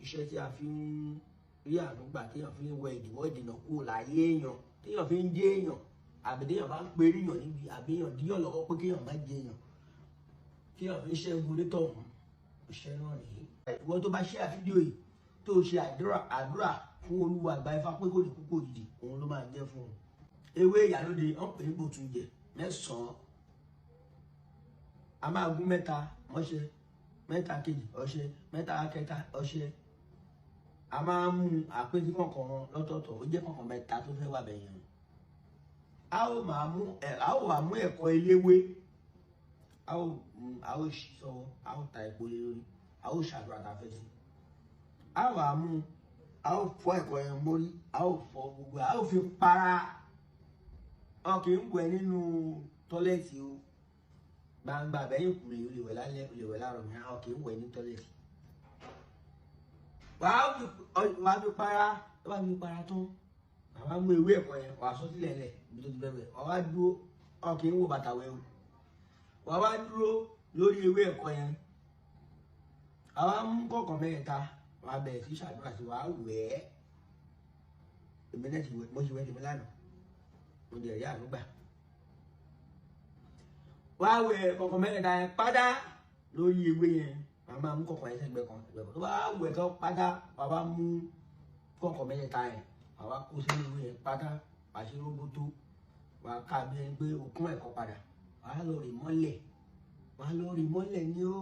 iṣẹ́ tí a fi ń rí àdúgbà téèyàn fi ń wẹ ìdíwọ́ ìdènà kúrò láyé èèyàn téèyàn fi ń jẹ́ èèyàn àbí téèyàn bá ń perí èèyàn níbi àbí èèyàn díyàn lọ́wọ́ pé kéèyàn má jẹ èèyàn téèyàn fi ń ṣẹ́gun onítọ̀hún iṣẹ́ náà nìyí. ìwọ tó bá ṣe fídíò yìí tó ṣe àdúrà fún olúwa àgbà ifá pé kò ní kú kò dìde òun ló máa jẹ́ fún un. ewé ìyálóde wọn pè é bòtúnjẹ 9 a máa gún 3 ọṣẹ 3 kejì ọṣẹ 3 kẹta ọṣẹ a máa mú àpèjì kọ̀ọ̀kan lọ́tọ̀ọ̀tọ̀ ó jẹ́ kọ̀ọ̀kan 3 tó fẹ́ wà bẹ̀yẹn. a ó wá mú ẹ̀kọ́ eléwé a ó ṣì sọ́wọ́ a ó ta epo lé lórí a ó ṣàdúrà tá a fẹ́ sí. a wá mú a ó fọ ẹ̀kọ́ yẹn mórí a ó fọ gbogbo a ó fi para ọkì ń wẹ̀ nínú tọ́lẹ́ẹ̀tì o gbangba bẹ́yìn kùlé o lè wẹ̀ lálẹ́ o lè wẹ̀ láàárọ̀ mi ọkì ń wẹ̀ ní tọ́lẹ́ẹ̀tì. wàá fi para tó bá fi para tán wàá mú ewé ẹ̀kọ́ yẹn wàá sọ sílẹ̀ lẹ̀ ibi tó ti bẹ̀rẹ̀ wàá dúró ọkì ń wò bàtà wẹ̀ o wàá wá dúró lórí ewé ẹ̀kọ́ yẹn àwa mú kọ̀ọ̀kan 3 wàá bẹ̀rẹ̀ sí ṣàdúrà sí wàá wẹ̀ ẹ́ èmi náà ti wẹ̀ mo ti wẹ̀ tèmi lánàá mo dẹ̀ rí àdúgbà wàá wẹ̀ kọ̀ọ̀kan 3 yẹn pátá lórí ewé yẹn wàá máa mú kọ̀ọ̀kan yẹn sẹ́gbẹ̀ẹ́ kan tó bá wẹ̀ tán pátá wàá bá mú kọ̀ọ̀kan 3 yẹn wàá kó sínú ewé yẹn pátá wàá ṣe róbótó wàá ká bí ẹni pé òkun ẹ̀kọ́ padà wàá lọ rì mọ́lẹ̀ ní ó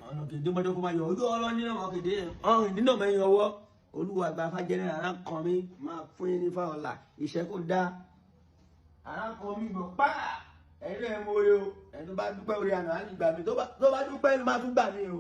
ọ̀nà kèdè mọ́jọ́ kó máa yọ ojú ọlọ́ní náà kèdè ọ̀rìn nínú mẹ́yìn ọwọ́ olúwa àgbà fàjẹ́rẹ́ arákan mi máa fún yín ní fáwọlà iṣẹ́ kó dá arákan mi gbọ́ pa ẹ̀rí ẹ̀ mọ́ orí o ẹ̀ tó bá dúpẹ́ orí àná á ní gbà mí tó bá dúpẹ́ ló máa tún gbà mí o.